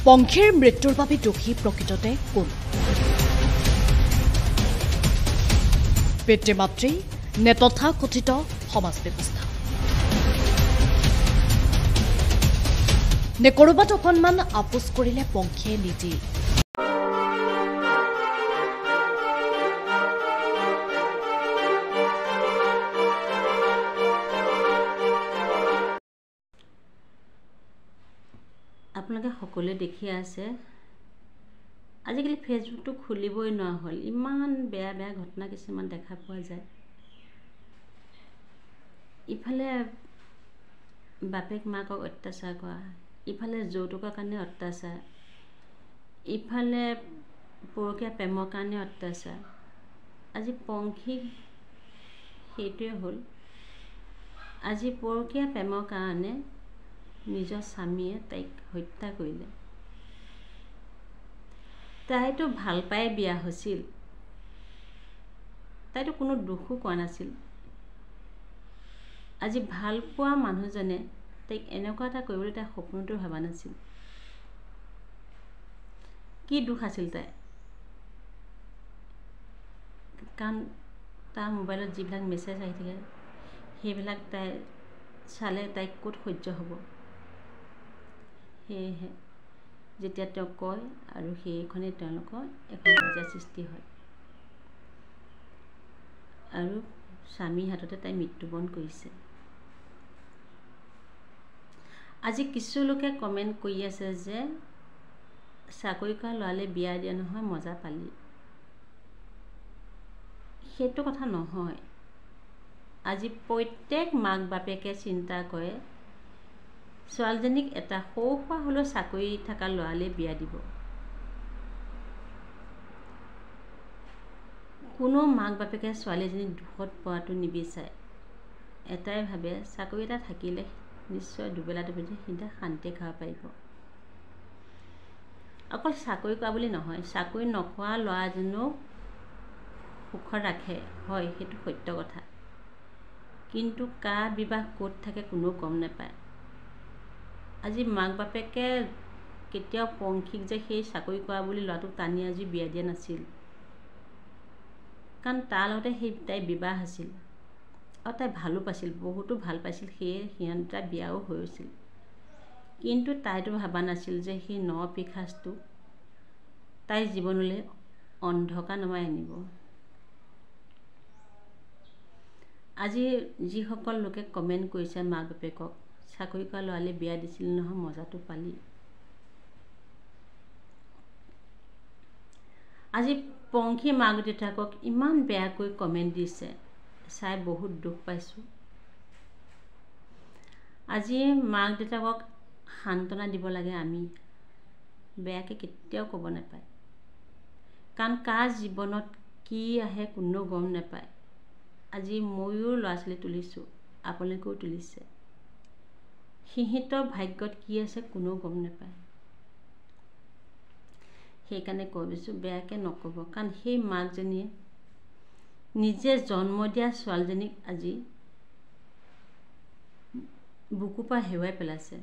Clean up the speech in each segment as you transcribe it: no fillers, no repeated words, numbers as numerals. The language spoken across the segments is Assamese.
পংখীৰ মৃত্যুৰ বাবে দোষী প্ৰকৃততে কোন? পিতৃ মাতৃ নে তথাকথিত সমাজ ব্যৱস্থা নে কৰবাত অকণমান আপোচ কৰিলে পংখীয়ে নিজেই? আপোনালোকে সকলোৱে দেখি আছে আজিকালি ফেচবুকটো খুলিবই নোৱাৰা হ'ল, ইমান বেয়া বেয়া ঘটনা কিছুমান দেখা পোৱা যায়। ইফালে বাপেক মাকক অত্যাচাৰ কৰা, ইফালে যৌতুকৰ কাৰণে অত্যাচাৰ, ইফালে পৰকীয়া প্ৰেমৰ কাৰণে অত্যাচাৰ। আজি পংখী সেইটোৱে হ'ল, আজি পৰকীয়া প্ৰেমৰ কাৰণে নিজৰ স্বামীয়ে তাইক হত্যা কৰিলে। তাইতো ভাল পাই বিয়া হৈছিল, তাইতো কোনো দুখো কৰা নাছিল। আজি ভাল পোৱা মানুহজনে তাইক এনেকুৱা এটা কৰিবলৈ তাই সপোনতো ভবা নাছিল। কি দুখ আছিল তাই? কাৰণ তাৰ মোবাইলত যিবিলাক মেছেজ আহি থাকে সেইবিলাক তাই চালে তাইক ক'ত সহ্য হ'ব। সেয়েহে যেতিয়া তেওঁ কয় আৰু সেইখনেই তেওঁলোকৰ এখন কাজিয়া সৃষ্টি হয় আৰু স্বামীৰ হাততে তাই মৃত্যুবৰণ কৰিছে। আজি কিছু লোকে কমেণ্ট কৰি আছে যে চাকৰি কৰা ল'ৰালে বিয়া দিয়া নহয় মজা পালি। সেইটো কথা নহয়। আজি প্ৰত্যেক মাক বাপেকে চিন্তা কৰে ছোৱালীজনীক এটা সৰু সুৰা হ'লেও চাকৰি থকা ল'ৰালে বিয়া দিব। কোনো মাক বাপেকে ছোৱালীজনীক দুখত পোৱাটো নিবিচাৰে। এটাই ভাবে চাকৰি এটা থাকিলে নিশ্চয় দুবেলা দুবেলা সিহঁতে শান্তিয়ে খাব পাৰিব। অকল চাকৰি কৰা বুলি নহয়, চাকৰি নকৰা ল'ৰাজনেও সুখত ৰাখে, হয় সেইটো সত্য কথা। কিন্তু কাৰ বিবাহ ক'ত থাকে কোনেও গম নাপায়। আজি মাক বাপেকে কেতিয়াও পংখীক যে সেই চাকৰি কৰা বুলি ল'ৰাটোক টানি আজি বিয়া দিয়া নাছিল, কাৰণ তাৰ লগতে সেই তাইৰ বিবাহ আছিল আৰু তাই ভালো পাইছিল, বহুতো ভাল পাইছিল। সেয়ে সিহঁত বিয়াও হৈছিল। কিন্তু তাইতো ভবা নাছিল যে সেই নৰপিশাচটো তাইৰ জীৱনলৈ অন্ধকাৰ নমাই আনিব। আজি যিসকল লোকে কমেণ্ট কৰিছে মাক বাপেকক চাকৰি কৰা ল'ৰালে বিয়া দিছিল নহয় মজাটো পালি, আজি পংখী মাক দেউতাকক ইমান বেয়াকৈ কমেণ্ট দিছে, চাই বহুত দুখ পাইছোঁ। আজি মাক দেউতাকক সান্তনা দিব লাগে আমি, বেয়াকৈ কেতিয়াও ক'ব নাপায়। কাৰণ কাৰ জীৱনত কি আহে কোনেও গম নাপায়। আজি ময়ো ল'ৰা ছোৱালী তুলিছোঁ, আপোনালোকেও তুলিছে, সিহঁতৰ ভাগ্যত কি আছে কোনেও গম নাপায়। সেইকাৰণে কৈ দিছোঁ বেয়াকৈ নক'ব, কাৰণ সেই মাকজনীয়ে নিজে জন্ম দিয়া ছোৱালীজনীক আজি বুকুৰ পৰা হেৰুৱাই পেলাইছে।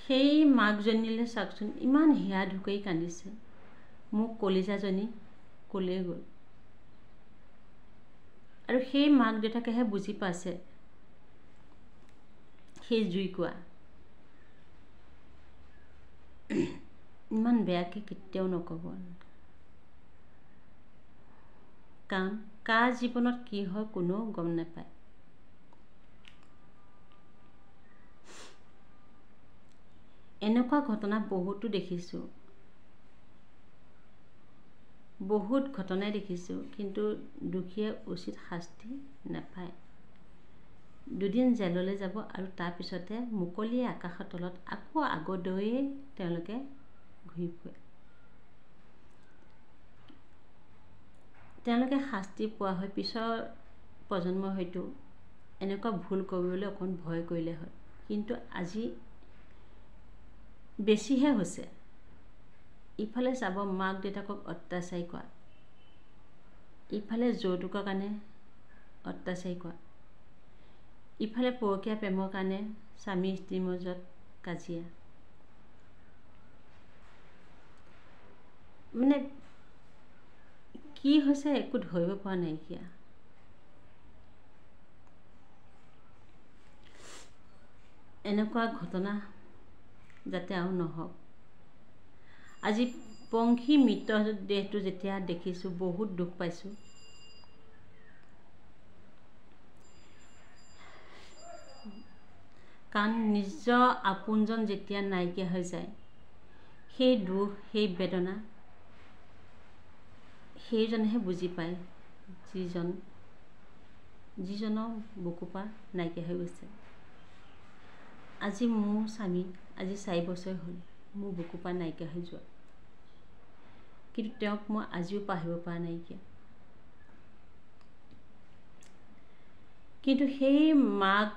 সেই মাকজনীলৈ চাওকচোন ইমান হিয়া ঢুকি কান্দিছে, মোক কলিজাজনী ক'লৈ গ'ল। আৰু সেই মাক দেউতাকেহে বুজি পাইছে সেই জুইকুৰা। ইমান বেয়াকৈ কেতিয়াও নক'ব, কাৰণ কাৰ জীৱনত কি হয় কোনেও গম নাপায়। এনেকুৱা ঘটনা বহুতো দেখিছোঁ, বহুত ঘটনাই দেখিছোঁ, কিন্তু দোষীয়ে উচিত শাস্তি নাপায়। দুদিন জেললৈ যাব আৰু তাৰপিছতে মুকলি আকাশৰ তলত আকৌ আগৰ দৰেই তেওঁলোকে ঘূৰি ফুৰে। তেওঁলোকে শাস্তি পোৱা হয় পিছৰ প্ৰজন্ম হয়তো এনেকুৱা ভুল কৰিবলৈ অকণ ভয় কৰিলে হয়, কিন্তু আজি বেছিহে হৈছে। ইফালে চাব মাক দেউতাকক অত্যাচাৰী কৰা, ইফালে যৌতুকৰ কাৰণে অত্যাচাৰী কৰা। ইফালে পৰকীয়া প্ৰেমৰ কাৰণে স্বামী স্ত্ৰীৰ মাজত কাজিয়া। মানে কি হৈছে একো ধৰিব পৰা নাইকিয়া। এনেকুৱা ঘটনা যাতে আৰু নহওক। আজি পংখী মৃতদেহটো যেতিয়া দেখিছোঁ বহুত দুখ পাইছোঁ। কাৰণ নিজৰ আপোনজন যেতিয়া নাইকিয়া হৈ যায়, সেই দুখ সেই বেদনা সেইজনেহে বুজি পায়, যিজনৰ বুকুৰপৰা নাইকিয়া হৈ গৈছে। আজি মোৰ স্বামী আজি 4 বছৰ হ'ল মোৰ বুকুৰপৰা নাইকিয়া হৈ যোৱা, কিন্তু তেওঁক মই আজিও পাহৰিব পৰা নাইকিয়া। কিন্তু সেই মাক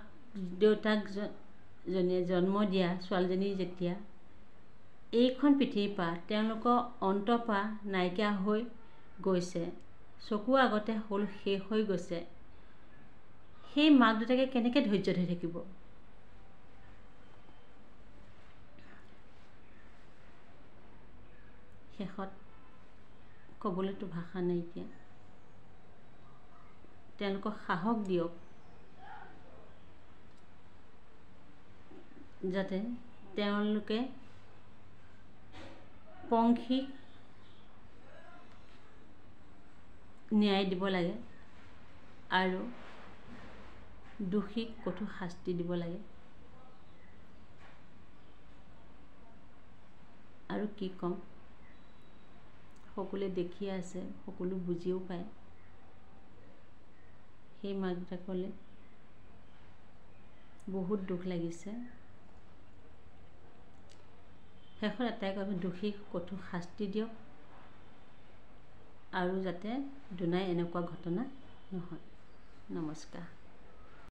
দেউতাকজনে জন্ম দিয়া ছোৱালীজনী যেতিয়া এইখন পৃথিৱীৰ পৰা তেওঁলোকৰ অন্তৰ পৰা নাইকিয়া হৈ গৈছে, চকুৰ আগতে শেষ হৈ গৈছে, সেই মাক দেউতাকে কেনেকৈ ধৈৰ্য ধৰি থাকিব? শেষত ক'বলৈতো ভাষা নাইকিয়া। তেওঁলোকক সাহস দিয়ক, যাতে তেওঁলোকে পংখীক ন্যায় দিব লাগে আৰু দোষীক কঠোৰ শাস্তি দিব লাগে। আৰু কি ক'ম, সকলোৱে দেখিয়ে আছে, সকলো বুজিও পায়। সেই মাক দেউতাকলৈ বহুত দুখ লাগিছে। শেষত এটাই কথা, দোষীক কঠোৰ শাস্তি দিয়ক আৰু যাতে দুনাই এনেকুৱা ঘটনা নহয়। নমস্কাৰ।